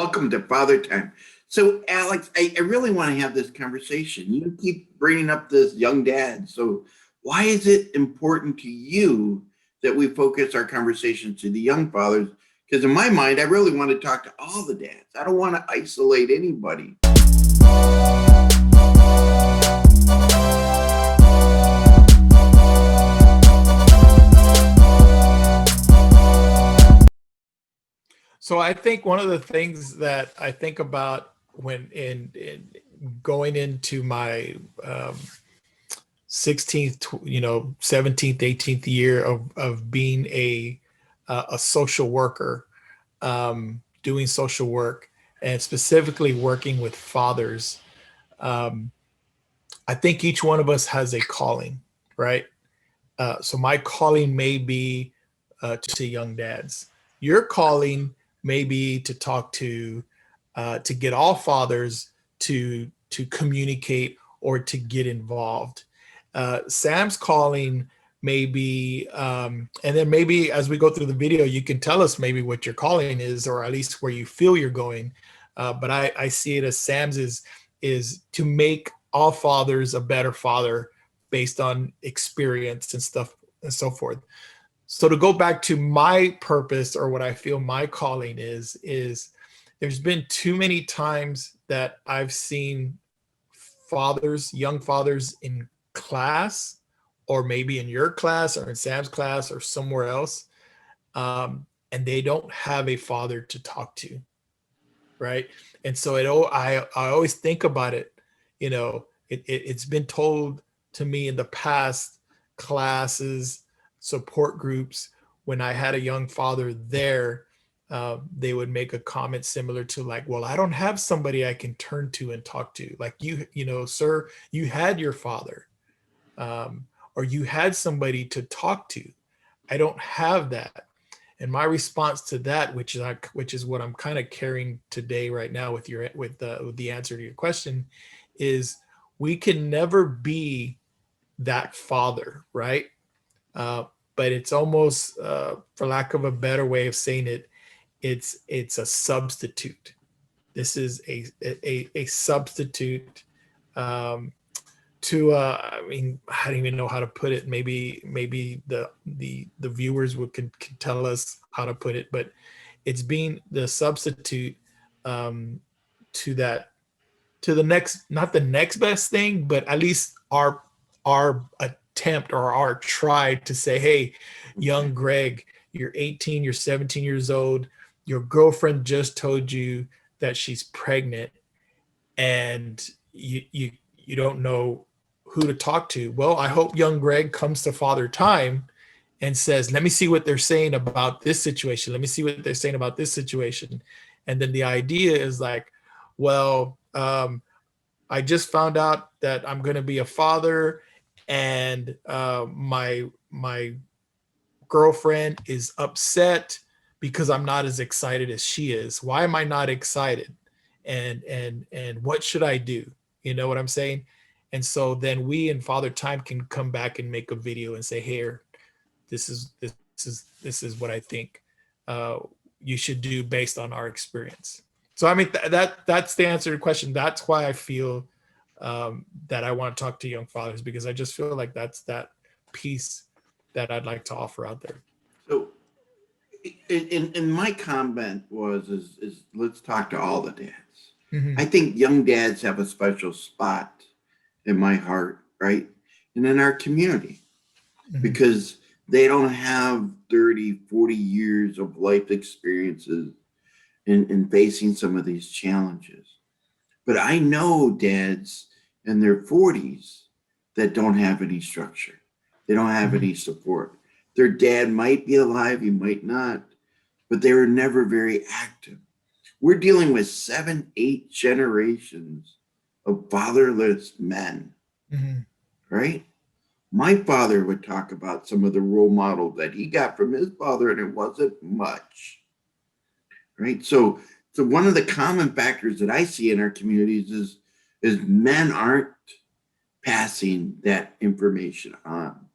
welcome to Father Time. So, Alex, I really want to have this conversation. You keep bringing up this young dad. So, why is it important to you that we focus our conversation to the young fathers? Because in my mind, I really want to talk to all the dads. I don't want to isolate anybody. So I think one of the things that I think about when in going into my 16th, 17th, 18th year of being a social worker, doing social work, and specifically working with fathers. Um, I think each one of us has a calling, right? So my calling may be to young dads. Your calling may be to talk to get all fathers to communicate or to get involved. Sam's calling may be, and then maybe as we go through the video, you can tell us maybe what your calling is, or at least where you feel you're going. But I see it as Sam's is to make all fathers a better father based on experience and stuff and so forth. So to go back to my purpose, or what I feel my calling is there's been too many times that I've seen fathers, young fathers in class, or maybe in your class or in Sam's class or somewhere else, and they don't have a father to talk to, right? And so I always think about it. It's been told to me in the past classes, support groups, when I had a young father there, they would make a comment similar to like, well, I don't have somebody I can turn to and talk to. Like, sir, you had your father, or you had somebody to talk to. I don't have that. And my response to that, which is what I'm kind of carrying today, right now, with the answer to your question, is we can never be that father, right? Uh, but it's almost, for lack of a better way of saying it, it's a substitute. This is a substitute, to I mean, I don't even know how to put it. Maybe the viewers can tell us how to put it, but it's being the substitute, um, to that, to the next, not the next best thing, but at least our attempt or our try to say, hey, Okay. young Greg, you're 18, you're 17 years old, your girlfriend just told you that she's pregnant, and you don't know who to talk to. Well, I hope young Greg comes to Father Time and says, let me see what they're saying about this situation. Let me see what they're saying about this situation. And then the idea is like, well, I just found out that I'm going to be a father, and my girlfriend is upset because I'm not as excited as she is. Why am I not excited? And what should I do? You know what I'm saying? And so then we and Father Time can come back and make a video and say, here, this is what I think uh, you should do based on our experience. So I mean that's the answer to the question. That's why I feel, that I want to talk to young fathers, because I just feel like that's that piece that I'd like to offer out there. So, in my comment is let's talk to all the dads. I Mm-hmm. think young dads have a special spot in my heart, right? And in our community, Mm-hmm. because they don't have 30, 40 years of life experiences in facing some of these challenges. But I know dads in their 40s that don't have any structure. They don't have Mm-hmm. any support. Their dad might be alive, he might not, but they were never very active. We're dealing with seven, eight generations of fatherless men, Mm-hmm. right? My father would talk about some of the role models that he got from his father, and it wasn't much, right? So one of the common factors that I see in our communities is men aren't passing that information on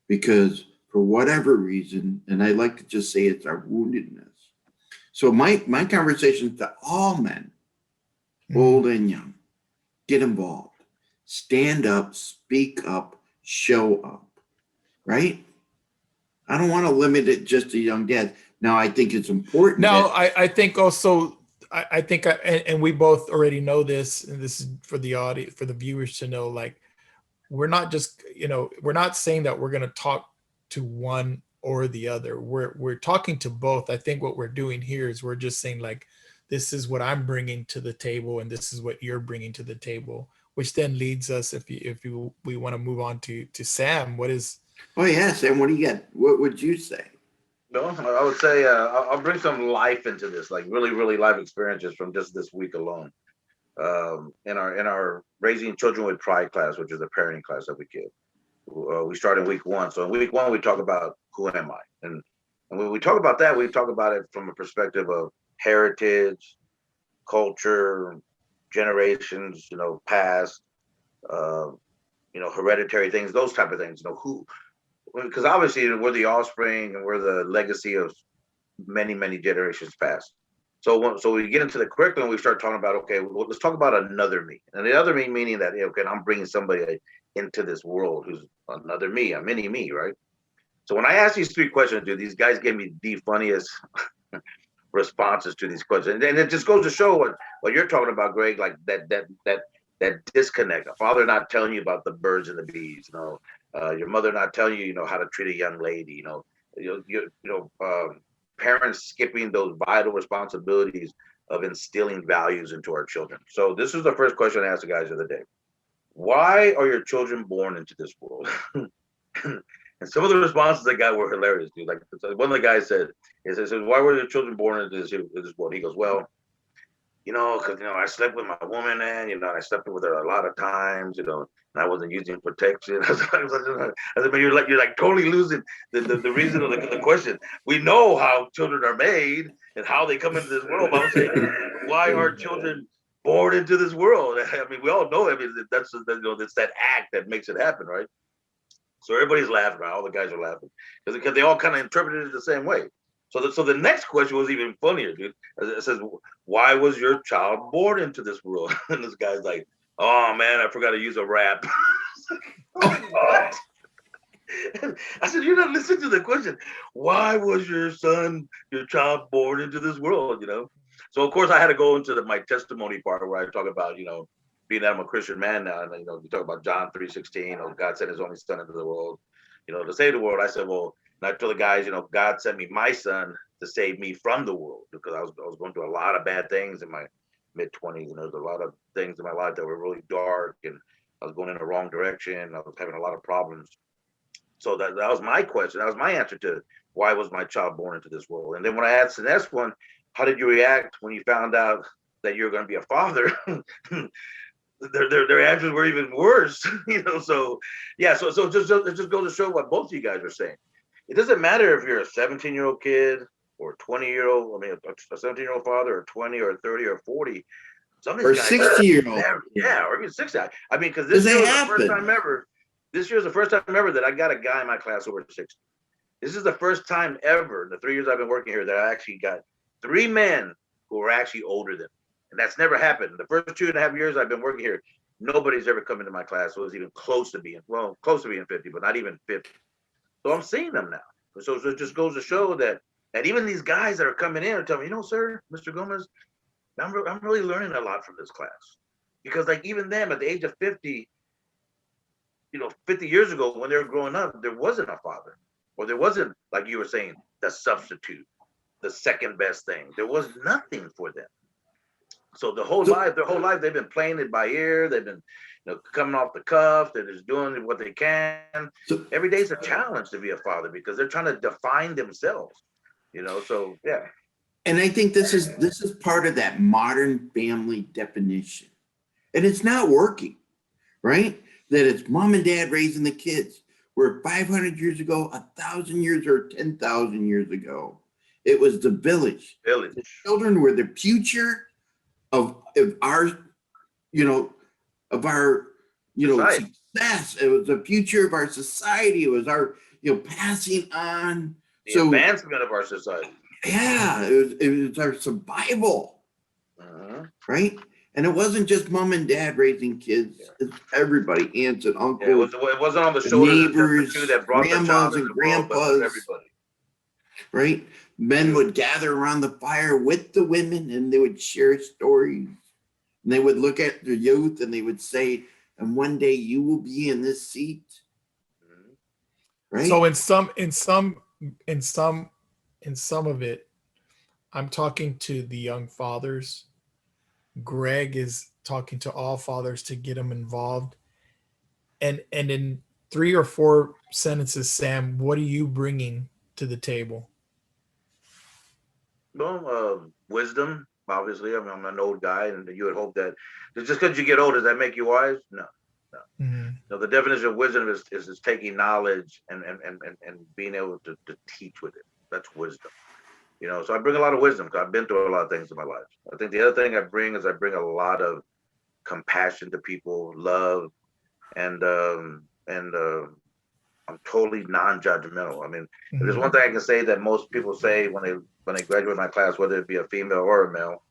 because for whatever reason, and I like to just say it's our woundedness. So my conversations to all men, Mm. old and young, get involved, stand up, speak up, show up, right? I don't want to limit it just to young dads. Now, I think it's important Now, that, I think also, I think, and we both already know this, and this is for the audience, for the viewers to know, like, we're not just, we're not saying that we're going to talk to one or the other. We're talking to both. I think what we're doing here is we're just saying, like, this is what I'm bringing to the table, and this is what you're bringing to the table, which then leads us, we want to move on to Sam. What is? oh, yeah, Sam, what do you got? What would you say? No, I would say I'll bring some life into this, like really, really life experiences from just this week alone. In our raising children with pride class, which is a parenting class that we give, we start in week one. So in week one, we talk about who am I, and when we talk about that, we talk about it from a perspective of heritage, culture, generations, past, uh, hereditary things, those type of things. Who, because obviously we're the offspring and we're the legacy of many, many generations past. So we get into the curriculum, we start talking about, okay, well, let's talk about another me. And the other me meaning that, okay, I'm bringing somebody into this world who's another me, a mini me, right? So when I asked these three questions, dude, these guys gave me the funniest responses to these questions. And it just goes to show what you're talking about, Greg, like that disconnect. A father not telling you about the birds and the bees, your mother not telling you, how to treat a young lady, parents skipping those vital responsibilities of instilling values into our children. So this is the first question I asked the guys the other day. Why are your children born into this world? And some of the responses I got were hilarious, dude. Like one of the guys said, he says, why were your children born into this world? He goes, well, because I slept with my woman, and I slept with her a lot of times, and I wasn't using protection. I said, but you're like totally losing the reason of the question. We know how children are made and how they come into this world. But I'm saying, why are children born into this world? I mean, we all know. I mean, that's it's that act that makes it happen, right? So everybody's laughing. Right? All the guys are laughing because they all kind of interpreted it the same way. So the next question was even funnier, dude. It says, why was your child born into this world? And this guy's like, oh man, I forgot to use a rap. What? I said, you're not listening to the question. Why was your child born into this world? So of course I had to go into my testimony part where I talk about, being that I'm a Christian man now, and you talk about John 3:16, God sent his only son into the world, to save the world. I said, well, and I told the guys, God sent me my son to save me from the world, because I was going through a lot of bad things in my mid-20s, and there was a lot of things in my life that were really dark, and I was going in the wrong direction. I was having a lot of problems. So that was my question. That was my answer to why was my child born into this world. And then when I asked the next one, how did you react when you found out that you're going to be a father? Their answers were even worse, So yeah, so it just goes to show what both of you guys are saying. It doesn't matter if you're a 17-year-old kid or a 20-year-old. I mean, a 17-year-old father, or 20, or 30, or 40. Some of Or these guys, 60-year-old. yeah, or even 60. I mean, because this year was the first time ever. This year is the first time ever that I got a guy in my class over 60. This is the first time ever in the 3 years I've been working here that I actually got 3 men who are actually older than me. And that's never happened. The first 2.5 years I've been working here, nobody's ever come into my class who was even close to being 50, but not even 50. So I'm seeing them now. So it just goes to show that even these guys that are coming in are telling me, sir, Mr. Gomez, I'm really learning a lot from this class. Because like even them at the age of 50, 50 years ago when they were growing up, there wasn't a father. Or there wasn't, like you were saying, the substitute, the second best thing. There was nothing for them. So their whole life, they've been playing it by ear. They've been, coming off the cuff. They're just doing what they can. Every day is a challenge to be a father because they're trying to define themselves. So yeah. And I think this is part of that modern family definition, and it's not working, right? That it's mom and dad raising the kids. Where 500 years ago, 1,000 years, or 10,000 years ago, it was the village. The children were the future of our, success. It was the future of our society. It was our, passing on. The advancement of our society. Yeah, it was our survival, right? And it wasn't just mom and dad raising kids. It's everybody, aunts and Yeah, uncles, it wasn't on the and shoulders of just the neighbors, two that brought the grandmas child into and the world, but it was grandpas, everybody. right? Men would gather around the fire with the women and they would share stories. And they would look at their youth and they would say, and one day you will be in this seat, Mhm. right? So in some of it, I'm talking to the young fathers. Greg is talking to all fathers to get them involved. And in 3 or 4 sentences, Sam, what are you bringing to the table? Well, wisdom, obviously. I mean, I'm an old guy, and you would hope that just because you get older, does that make you wise? No, no. Mhm. No, the definition of wisdom is taking knowledge and being able to teach with it. That's wisdom. So I bring a lot of wisdom because I've been through a lot of things in my life. I think the other thing I bring is I bring a lot of compassion to people, love, and I'm totally non-judgmental. I mean, if there's one Mhm. thing I can say that most people say when they graduate my class, whether it be a female or a male,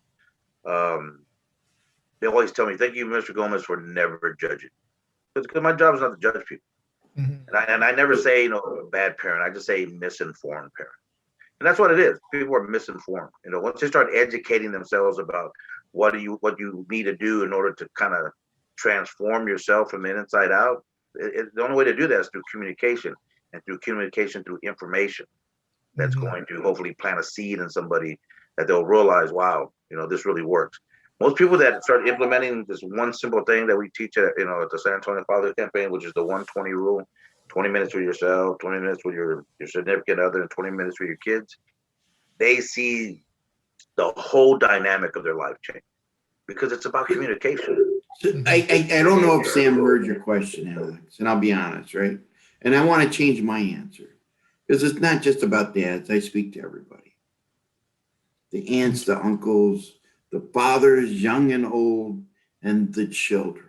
um, they always tell me, "Thank you, Mr. Gomez, for never judging." Because my job is not to judge people, Mhm. and I never say a bad parent. I just say misinformed parent, and that's what it is. People are misinformed. Once they start educating themselves about what you need to do in order to kind of transform yourself from the inside out, the only way to do that is through communication, and through communication through information that's Mhm. going to hopefully plant a seed in somebody that they'll realize, wow, this really works. Most people that start implementing this one simple thing that we teach at the San Antonio Father Campaign, which is the 120 rule, 20 minutes with yourself, 20 minutes with your significant other, and 20 minutes with your kids, they see the whole dynamic of their life change because it's about communication. So I don't know if Sam heard your question, Alex, and I'll be honest, right? And I want to change my answer because it's not just about dads. I speak to everybody, the aunts, the uncles, the fathers, young and old, and the children.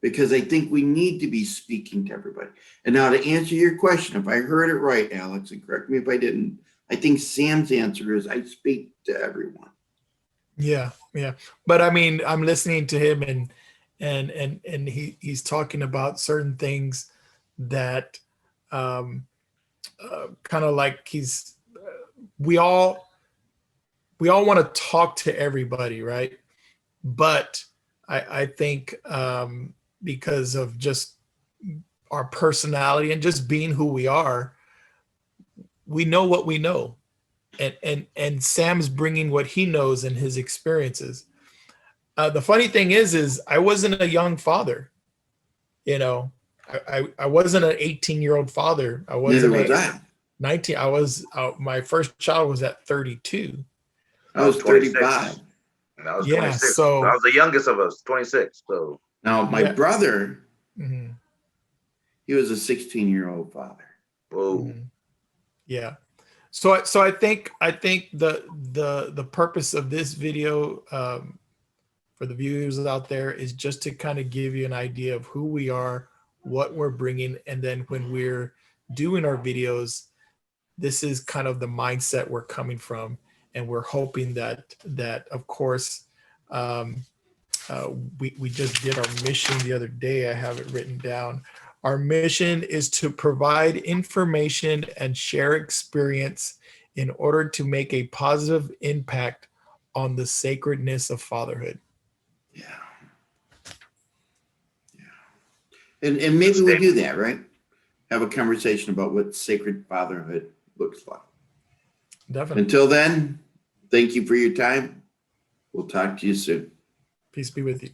Because I think we need to be speaking to everybody. And now to answer your question, if I heard it right, Alex, and correct me if I didn't, I think Sam's answer is I speak to everyone. Yeah, yeah. But I mean, I'm listening to him and he's talking about certain things that kind of like we all we all want to talk to everybody, right? But I think because of just our personality and just being who we know what we know, and Sam's bringing what he knows and his experiences. The funny thing is I wasn't a young father. You know, I wasn't an 18-year-old father. I Neither wasn't was a I. 19. I was my first child was at 32. I I was was 26. 35. And I was Yeah. 26. I So was the youngest of us, 26. So, Now, my yeah. brother, Mhm, he was a 16-year-old father. whoa. mhm. Yeah. So I think the purpose of this video for the viewers out there is just to kind of give you an idea of who we are, what we're bringing, and then when we're doing our videos, this is kind of the mindset we're coming from, and we're hoping that of course um, we just did our mission the other day. I have it written down. Our mission is to provide information and share experience in order to make a positive impact on the sacredness of fatherhood. Yeah. And It's a maybe we do statement. that, right? Have a conversation about what sacred fatherhood looks like. Definitely. Until then, thank you for your time. We'll talk to you soon. Peace be with you.